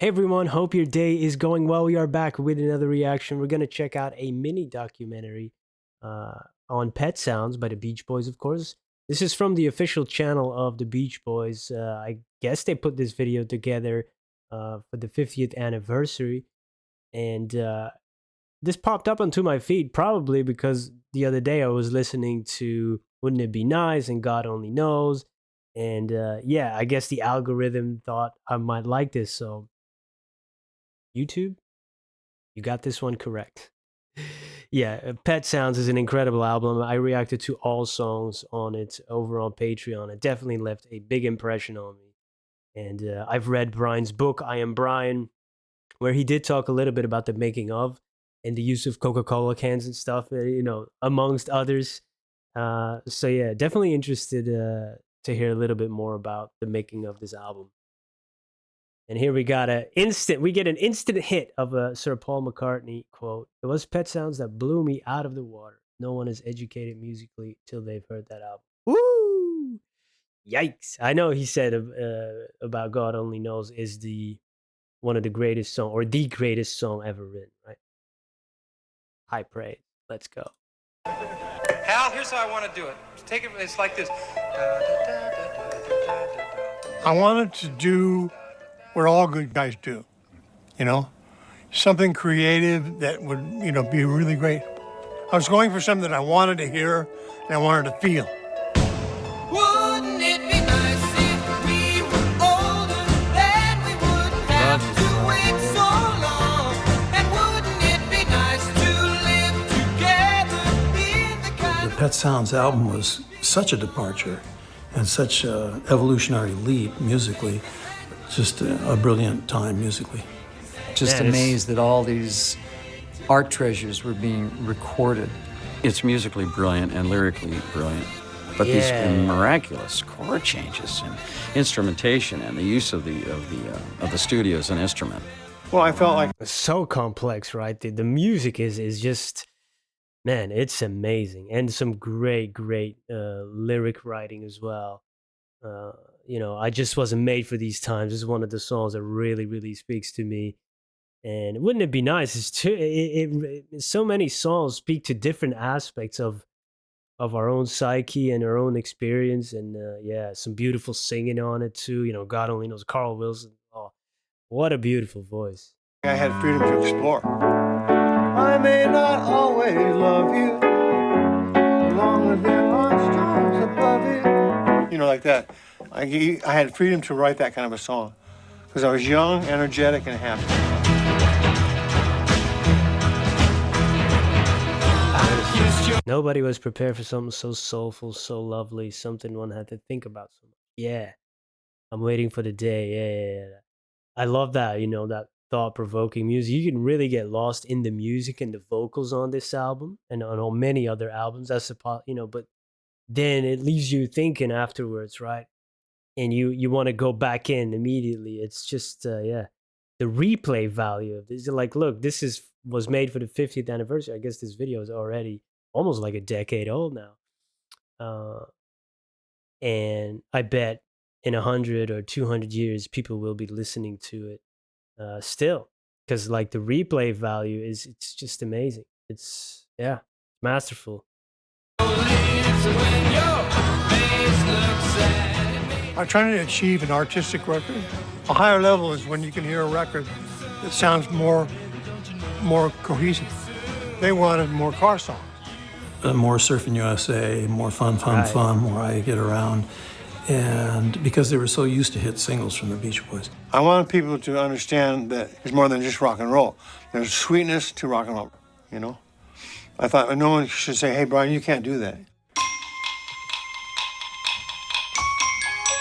Hey everyone, hope your day is going well. We are back with another reaction. We're going to check out a mini documentary on pet sounds by the Beach Boys, of course. This is from the official channel of the Beach Boys. I guess they put this video together for the 50th anniversary. And this popped up onto my feed probably because the other day I was listening to Wouldn't It Be Nice and God Only Knows. And yeah, I guess the algorithm thought I might like this. So YouTube, you got this one correct. Yeah, Pet Sounds is an incredible album. I reacted to all songs on it over on Patreon. It definitely left a big impression on me. And I've read Brian's book, I Am Brian, where he did talk a little bit about the making of and the use of Coca-Cola cans and stuff, amongst others. So yeah, definitely interested to hear a little bit more about the making of this album. And here we get an instant hit of a Sir Paul McCartney quote. It was Pet Sounds that blew me out of the water. No one is educated musically till they've heard that album. Woo! Yikes! I know he said about God Only Knows is one of the greatest song or the greatest song ever written. Right? High praise. Let's go. Hal, here's how I want to do it. Take it. It's like this. I wanted to do what all good guys do, something creative that would, be really great. I was going for something that I wanted to hear and I wanted to feel. Wouldn't it be nice if we were older, then we wouldn't have to wait so long? And wouldn't it be nice to live together in the kind The Pet Sounds album was such a departure and such an evolutionary leap musically. Just a brilliant time musically. Just amazed that all these art treasures were being recorded. It's musically brilliant and lyrically brilliant, but these miraculous chord changes and instrumentation and the use of the studio as an instrument. Well, I felt like It's so complex, right? The music is just, man, it's amazing, and some great lyric writing as well. I just wasn't made for these times. This is one of the songs that really speaks to me. And wouldn't it be nice? So many songs speak to different aspects of our own psyche and our own experience. And some beautiful singing on it too. God Only Knows, Carl Wilson. Oh, what a beautiful voice. I had freedom to explore. I may not always love you, as long as there are stars above you. Like that. I had freedom to write that kind of a song because I was young, energetic, and happy. Nobody was prepared for something so soulful, so lovely, something one had to think about so much. Yeah, I'm waiting for the day. Yeah. I love that, that thought-provoking music. You can really get lost in the music and the vocals on this album and on many other albums. But then it leaves you thinking afterwards, right? And you want to go back in immediately. It's just the replay value of this. Like, look, was made for the 50th anniversary. I guess this video is already almost like a decade old now. And I bet in 100 or 200 years, people will be listening to it still, because like the replay value it's just amazing. It's masterful. I'm trying to achieve an artistic record. A higher level is when you can hear a record that sounds more cohesive. They wanted more car songs. More Surfing USA, more fun, more I Get Around. And because they were so used to hit singles from the Beach Boys. I wanted people to understand that it's more than just rock and roll. There's sweetness to rock and roll, I thought no one should say, hey, Brian, you can't do that.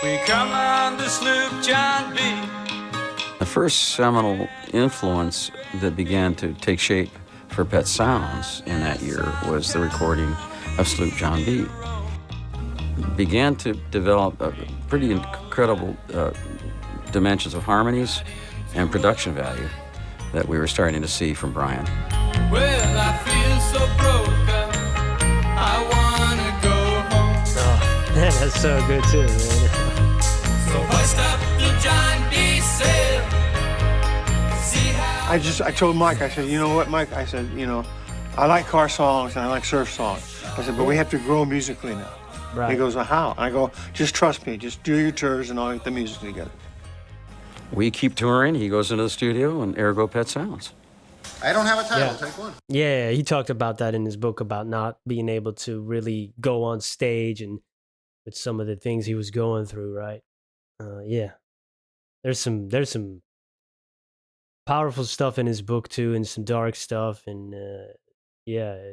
We come on the sloop John B. The first seminal influence that began to take shape for Pet Sounds in that year was the recording of Sloop John B. Began to develop pretty incredible dimensions of harmonies and production value that we were starting to see from Brian. Well, I feel so broken. I wanna go home. Oh, man, that's so good too, man. So hoist up the John B. sail. I told Mike, I said, you know what, Mike? I said, you know, I like car songs and I like surf songs. I said, but we have to grow musically now. Right. He goes, well, how? And I go, just trust me. Just do your tours and I'll get the music together. We keep touring. He goes into the studio, and ergo Pet Sounds. I don't have a title. Yeah. Take one. Yeah, he talked about that in his book about not being able to really go on stage and with some of the things he was going through, right? Yeah. There's some powerful stuff in his book too, and some dark stuff, and yeah,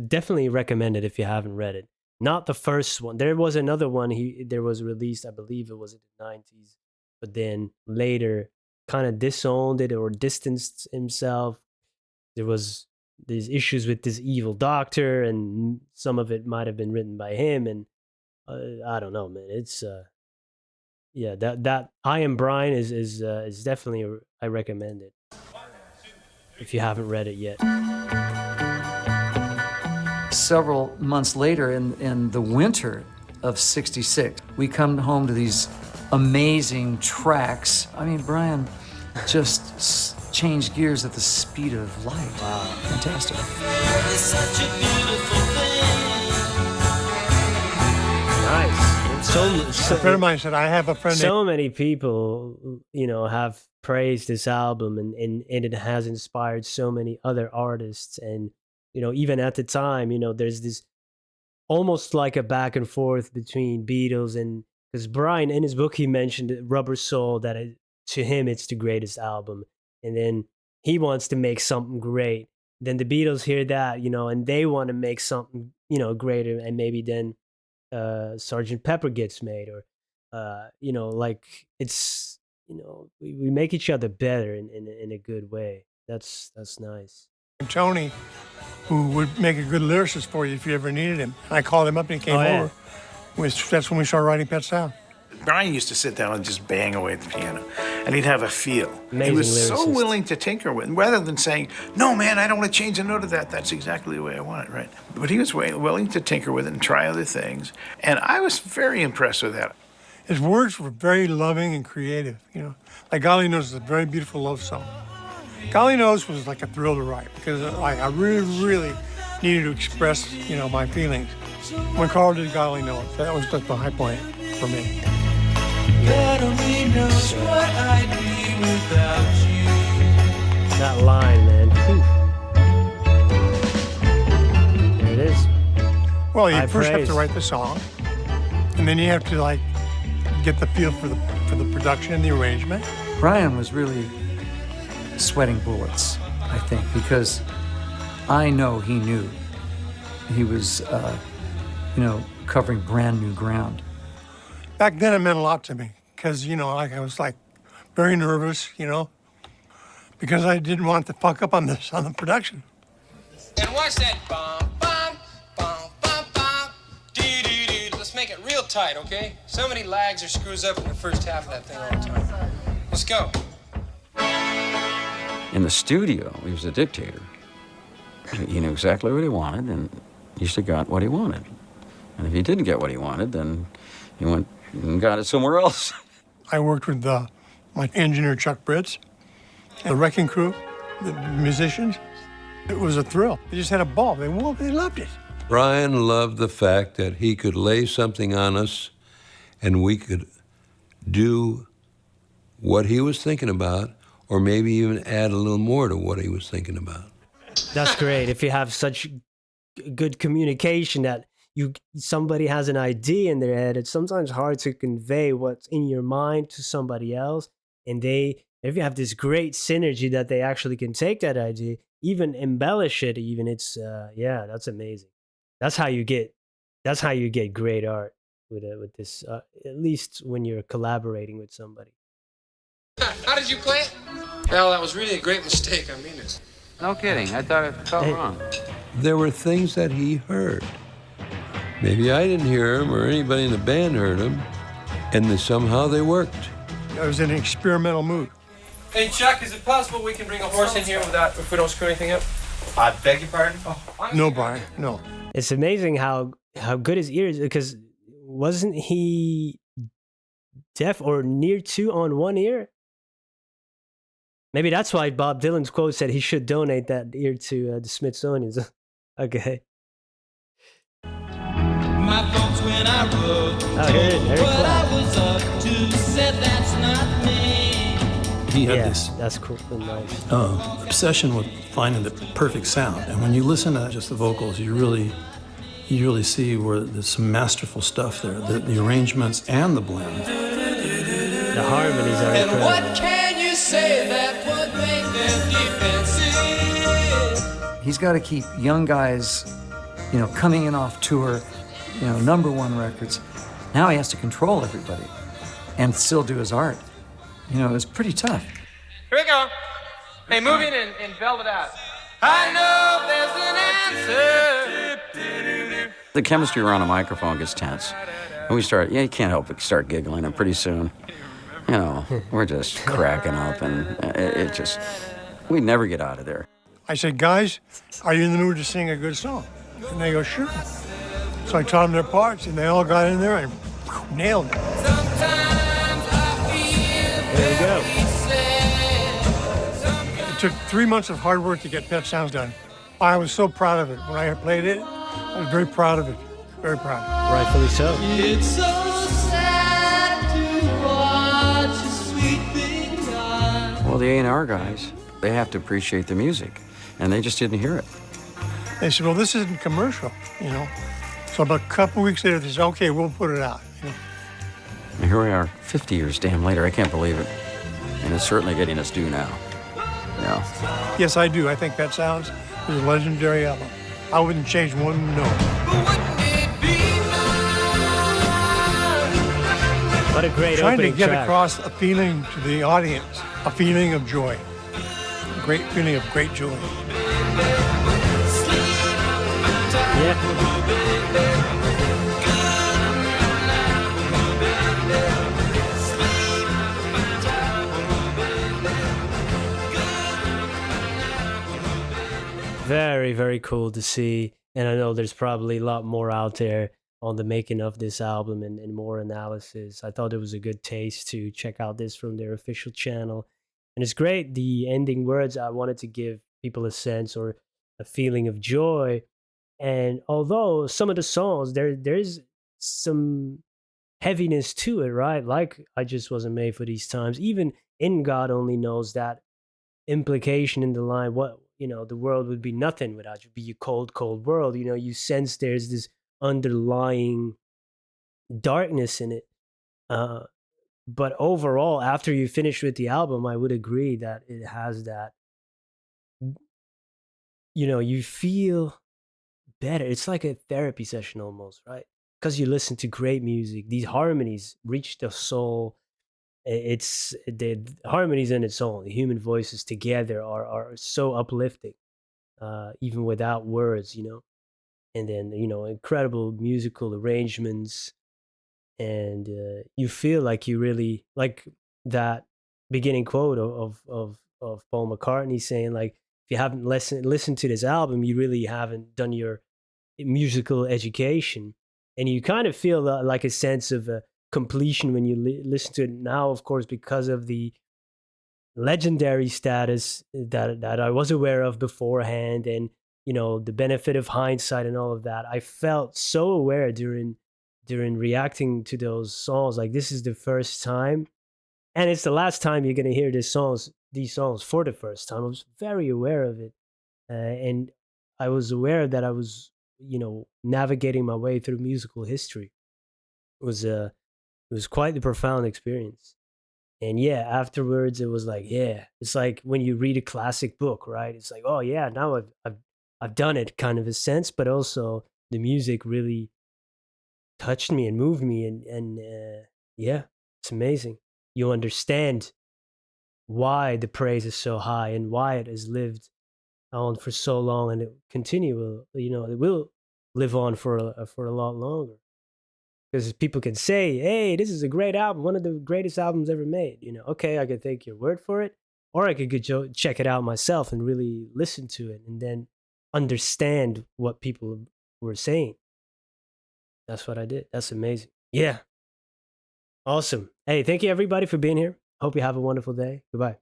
definitely recommend it if you haven't read it. Not the first one. There was another one there was released, I believe it was in the 90s, but then later kind of disowned it or distanced himself. There was these issues with this evil doctor, and some of it might have been written by him, and I don't know, man. It's yeah, that I Am Brian is definitely I recommend it if you haven't read it yet. Several months later, in the winter of '66, we come home to these amazing tracks. I mean, Brian just changed gears at the speed of light. Wow, fantastic. It's such a beautiful Nice. A friend of mine said, I have a friend named So many people, you know, have praised this album, and it has inspired so many other artists. And, you know, even at the time, you know, there's this almost like a back and forth between Beatles and, because Brian in his book, he mentioned Rubber Soul, that to him, it's the greatest album. And then he wants to make something great. Then the Beatles hear that, you know, and they want to make something, you know, greater. And maybe then Sergeant Pepper gets made, or you know, like it's, you know, we make each other better in a good way. That's nice. Tony, who would make a good lyricist for you if you ever needed him. And I called him up and he came Oh, yeah. over. That's when we started writing Pet Sound. Brian used to sit down and just bang away at the piano, and he'd have a feel. Amazing he was so lyricist. willing to tinker with, rather than saying, "No, man, I don't want to change a note of that. That's exactly the way I want it." Right? But he was willing to tinker with it and try other things, and I was very impressed with that. His words were very loving and creative, you know. Like Golly Knows is a very beautiful love song. Golly Knows was like a thrill to write because I really, really needed to express, you know, my feelings. When Carl did Golly Knows, that was like the high point for me. God only knows what I'd be without you. That line, man. Whew. There it is. Well, you High first have praise. to write the song, and then you have to like get the feel for the production and the arrangement. Brian was really sweating bullets, I think, because I know he knew he was, you know, covering brand new ground. Back then, it meant a lot to me because, you know, like I was like very nervous, you know, because I didn't want to fuck up on the production. And watch that bum bum bum bum bum dee dee dee. Let's make it real tight, okay? So many lags or screws up in the first half of that thing all the time. Let's go. In the studio, he was a dictator. He knew exactly what he wanted, and he usually got what he wanted. And if he didn't get what he wanted, then he went and got it somewhere else. I worked with my engineer, Chuck Britz, the wrecking crew, the musicians. It was a thrill. They just had a ball. They loved it. Brian loved the fact that he could lay something on us and we could do what he was thinking about, or maybe even add a little more to what he was thinking about. That's great. If you have such good communication that somebody has an idea in their head, it's sometimes hard to convey what's in your mind to somebody else. And if you have this great synergy that they actually can take that idea, even embellish it, even it's yeah, that's amazing. That's how you get great art with this. At least when you're collaborating with somebody. How did you play it? Well, that was really a great mistake. I mean it. No kidding. I thought it felt wrong. There were things that he heard. Maybe I didn't hear him or anybody in the band heard him, and somehow they worked. I was in an experimental mood. Hey, Chuck, is it possible we can bring a horse in here without, if we don't screw anything up? I beg your pardon? No, Brian, no. It's amazing how good his ears, because wasn't he deaf or near to on one ear? Maybe that's why Bob Dylan's quote said he should donate that ear to the Smithsonian. Okay. My folks when I wrote Oh, here it is. Eric what I Clapton. was up to said that's not me. He had Yeah, this that's cool and nice. obsession with finding the perfect sound. And when you listen to just the vocals, you really see where there's some masterful stuff there. The arrangements and the blend. The harmonies are And incredible. what can you say that would make them defensive? He's got to keep young guys, coming in off tour, #1 records. Now he has to control everybody and still do his art. It was pretty tough. Here we go. Hey, move in and belt it out. I know there's an answer. The chemistry around a microphone gets tense. And we start, you can't help but start giggling. And pretty soon, we're just cracking up. And it just, we never get out of there. I said, guys, are you in the mood to sing a good song? And they go, sure. So I taught them their parts, and they all got in there and nailed it. Sometimes I feel There we go. very sad. It took 3 months of hard work to get Pet Sounds done. I was so proud of it. When I played it, I was very proud of it. Very proud. Rightfully so. It's so sad to watch a sweet thing die. Well, the A&R guys, they have to appreciate the music. And they just didn't hear it. They said, well, this isn't commercial, So about a couple weeks later, they said, okay, we'll put it out. And here we are, 50 years damn later. I can't believe it. And it's certainly getting us due now. Yeah. Yes, I do. I think Pet Sounds is a legendary album. I wouldn't change one note. Wouldn't it be nice? What a great Trying to opening get track. across a feeling to the audience, a feeling of joy. A great feeling of great joy. Yeah. Very, very cool to see. And I know there's probably a lot more out there on the making of this album and more analysis. I thought it was a good taste to check out this from their official channel. And it's great. The ending words, I wanted to give people a sense or a feeling of joy. And although some of the songs, there's some heaviness to it, right? Like I Just Wasn't Made for These Times. Even in God Only Knows, that implication in the line, the world would be nothing without you, be a cold, cold world. You sense there's this underlying darkness in it. But overall, after you finish with the album, I would agree that it has that, you feel better. It's like a therapy session almost, right? Because you listen to great music. These harmonies reach the soul. It's the harmonies in its own. The human voices together are so uplifting, even without words, And then incredible musical arrangements, and you feel like you really like that beginning quote of Paul McCartney saying, like, if you haven't listened to this album, you really haven't done your musical education. And you kind of feel like a sense of completion when you listen to it now, of course, because of the legendary status that I was aware of beforehand, and the benefit of hindsight and all of that. I felt so aware during reacting to those songs, like this is the first time, and it's the last time you're gonna hear these songs for the first time. I was very aware of it, and I was aware that I was navigating my way through musical history. It was quite the profound experience. And yeah, afterwards it was like, yeah, it's like when you read a classic book, right? It's like, oh yeah, now I've done it, kind of a sense, but also the music really touched me and moved me, and yeah, it's amazing. You understand why the praise is so high and why it has lived on for so long, and it it will live on for a lot longer. Because people can say, hey, this is a great album, one of the greatest albums ever made. Okay, I could take your word for it, or I could check it out myself and really listen to it and then understand what people were saying. That's what I did. That's amazing. Yeah. Awesome. Hey, thank you everybody for being here. Hope you have a wonderful day. Goodbye.